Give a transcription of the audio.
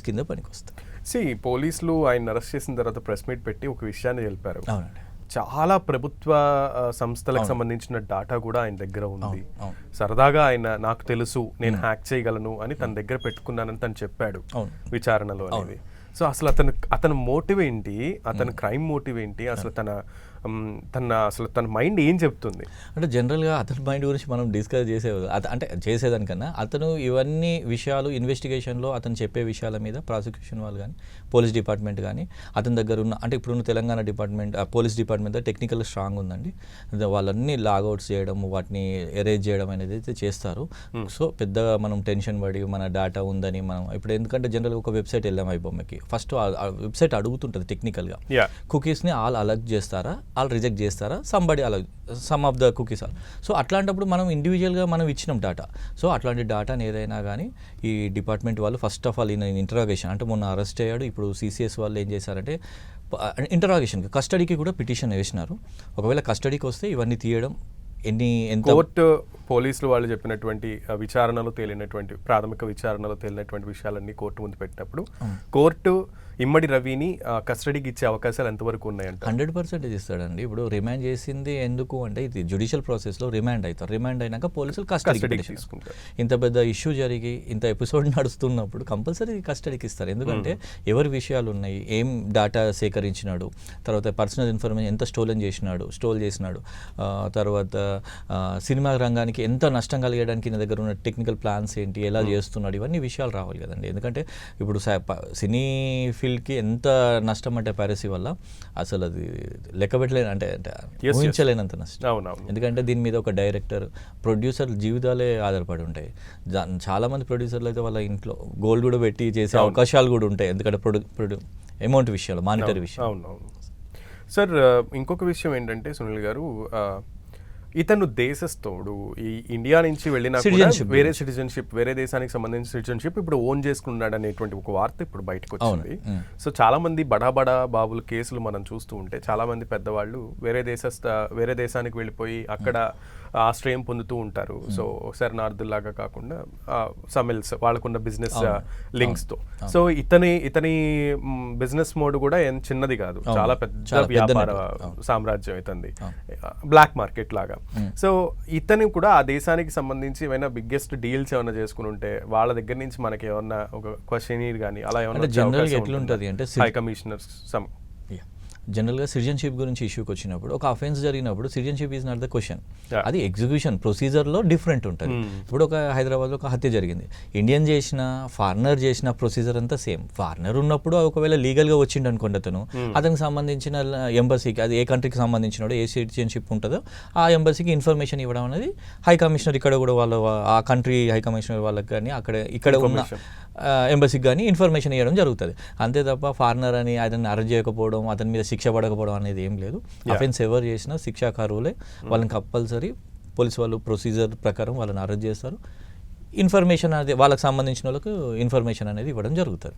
కింద పనికొస్తాయి. పోలీసులు ఆయన అరెస్ట్ చేసిన తర్వాత ప్రెస్ మీట్ పెట్టి ఒక విషయాన్ని తెలిపారు. అవునండి. చాలా ప్రభుత్వ సంస్థలకు సంబంధించిన డాటా కూడా ఆయన దగ్గర ఉంది. సరదాగా ఆయన నాకు తెలుసు నేను హ్యాక్ చేయగలను అని తన దగ్గర పెట్టుకున్నానని తను చెప్పాడు విచారణలో అనేది. సో అసలు అతని మోటివ్ ఏంటి, అతని క్రైమ్ మోటివ్ ఏంటి, అసలు తన మైండ్ ఏం చెప్తుంది అంటే జనరల్గా అతని మైండ్ గురించి మనం డిస్కస్ చేసేదానికన్నా అతను ఇవన్నీ విషయాలు ఇన్వెస్టిగేషన్లో అతను చెప్పే విషయాల మీద ప్రాసిక్యూషన్ వాళ్ళు కానీ పోలీస్ డిపార్ట్మెంట్ కానీ అతని దగ్గర ఉన్న అంటే ఇప్పుడున్న Telangana department police department technical strong ఉందండి. వాళ్ళన్నీ లాగౌట్స్ చేయడం వాటిని ఎరేజ్ చేయడం అనేది అయితే చేస్తారు. సో పెద్దగా మనం టెన్షన్ పడి మన డేటా ఉందని మనం ఇప్పుడు ఎందుకంటే జనరల్గా ఒక వెబ్సైట్ వెళ్ళాం ఐబొమ్మకి ఫస్ట్ ఆ వెబ్సైట్ అడుగుతుంటుంది టెక్నికల్గా కుకీస్ని ఆల్ అలర్ట్ చేస్తారా ఆల్ రిజెక్ట్ చేస్తారా some of the cookies all. So అట్లాంటప్పుడు మనం ఇండివిజువల్గా మనం ఇచ్చినాం డేటా. సో అట్లాంటి డేటాని ఏదైనా కానీ ఈ డిపార్ట్మెంట్ వాళ్ళు ఫస్ట్ ఆఫ్ ఆల్ ఈయన ఇంటరాగేషన్ అంటే మొన్న అరెస్ట్ అయ్యాడు. ఇప్పుడు సిసిఎస్ వాళ్ళు ఏం చేశారంటే ఇంటరాగేషన్కి కస్టడీకి కూడా పిటిషన్ వేసినారు. ఒకవేళ కస్టడీకి వస్తే ఇవన్నీ తీయడం కోర్టు పోలీసులు వాళ్ళు చెప్పినటువంటి విచారణలో తేలినటువంటి ప్రాథమిక విచారణలో తేలినటువంటి విషయాలన్నీ కోర్టు ముందు పెట్టినప్పుడు కోర్టు ఇమ్మడి రవిని కస్టడీకి ఇచ్చే అవకాశాలు ఎంతవరకు ఉన్నాయంట? 100% ఇస్తాడండి. ఇప్పుడు రిమాండ్ చేసింది ఎందుకు అంటే ఇది జ్యుడిషియల్ ప్రాసెస్లో రిమాండ్ అవుతారు. రిమాండ్ అయినాక పోలీసులు కస్టడీకి తీసుకుంటారు. ఇంత పెద్ద ఇష్యూ జరిగి ఇంత ఎపిసోడ్ నడుస్తున్నప్పుడు కంపల్సరీ కస్టడీకి ఇస్తారు. ఎందుకంటే ఎవరి విషయాలు ఉన్నాయి, ఏం డేటా సేకరించినాడు, తర్వాత పర్సనల్ ఇన్ఫర్మేషన్ ఎంత స్టోల్ చేసినాడు, తర్వాత సినిమా రంగానికి ఎంత నష్టం కలిగడానికి నా దగ్గర ఉన్న టెక్నికల్ ప్లాన్స్ ఏంటి, ఎలా చేస్తున్నాడు, ఇవన్నీ విషయాలు రావాలి కదండి. ఎందుకంటే ఇప్పుడు సినీ ఫీల్డ్కి ఎంత నష్టం అంటే పైరసీ వల్ల అసలు అది లెక్కబెట్టలేని అంటే ఊహించలేనంత నష్టం. ఎందుకంటే దీని మీద ఒక డైరెక్టర్ ప్రొడ్యూసర్ జీవితాలే ఆధారపడి ఉంటాయి. చాలామంది ప్రొడ్యూసర్లు అయితే వాళ్ళ ఇంట్లో గోల్డ్ కూడా పెట్టి చేసే అవకాశాలు కూడా ఉంటాయి. ఎందుకంటే అమౌంట్ విషయాలు మానిటరీ విషయం. అవునవును సార్. ఇంకొక విషయం ఏంటంటే సునీల్ గారు, ఇతను దేశస్థుడు, ఈ ఇండియా నుంచి వెళ్ళినా వేరే సిటిజన్షిప్, వేరే దేశానికి సంబంధించిన సిటిజన్షిప్ ఇప్పుడు ఓన్ చేసుకున్నాడు అనేటువంటి ఒక వార్త ఇప్పుడు బయటకు వచ్చింది. సో చాలా మంది బడా బాబుల కేసులు మనం చూస్తూ ఉంటే చాలా మంది పెద్దవాళ్ళు వేరే దేశానికి వెళ్ళిపోయి అక్కడ ఆశ్రయం పొందుతూ ఉంటారు. సో శరణార్థుల్లాగా కాకుండా సమిల్స్ వాళ్ళకున్న బిజినెస్ లింక్స్ తో. సో ఇతని బిజినెస్ మోడ్ కూడా ఏం చిన్నది కాదు, చాలా పెద్ద వ్యాపార సామ్రాజ్యం ఇతంది, బ్లాక్ మార్కెట్ లాగా. సో ఇతని కూడా ఆ దేశానికి సంబంధించి ఏమైనా బిగ్గెస్ట్ డీల్స్ ఏమైనా చేసుకుని ఉంటే వాళ్ళ దగ్గర నుంచి మనకి ఏమన్నా ఒక క్వశ్చనీర్ కానీ అలా ఏమన్నా హై కమిషనర్స్ జనరల్గా సిటిజన్షిప్ గురించి ఇష్యూకి వచ్చినప్పుడు ఒక అఫెన్స్ జరిగినప్పుడు citizenship is not the question, అది ఎగ్జిక్యూషన్ ప్రొసీజర్లో డిఫరెంట్ ఉంటుంది. ఇప్పుడు ఒక హైదరాబాద్లో ఒక హత్య జరిగింది, ఇండియన్ చేసిన ఫారినర్ చేసిన ప్రొసీజర్ అంతా సేమ్. ఫారినర్ ఉన్నప్పుడు ఒకవేళ లీగల్గా వచ్చిండు అనుకోండి అతనికి సంబంధించిన ఎంబసీకి, అది ఏ కంట్రీకి సంబంధించినో ఏ సిటిజన్షిప్ ఉంటుందో ఆ ఎంబసీకి ఇన్ఫర్మేషన్ ఇవ్వడం అనేది హై కమిషనర్ ఇక్కడ కూడా వాళ్ళ ఆ కంట్రీ హై కమిషనర్ వాళ్ళకి కానీ ఇక్కడ ఉన్న ఎంబసీకి కానీ ఇన్ఫర్మేషన్ ఇవ్వడం జరుగుతుంది. అంతే తప్ప ఫారినర్ అని అతన్ని అరెస్ట్ చేయకపోవడం, అతని మీద శిక్ష పడకపోవడం అనేది ఏం లేదు. అఫెన్స్ ఎవరు చేసినా శిక్షాకారులే, వాళ్ళని కంపల్సరీ పోలీసు వాళ్ళు ప్రొసీజర్ ప్రకారం వాళ్ళని అరెస్ట్ చేస్తారు. ఇన్ఫర్మేషన్ అనేది వాళ్ళకి సంబంధించిన వాళ్ళకు ఇన్ఫర్మేషన్ అనేది ఇవ్వడం జరుగుతుంది.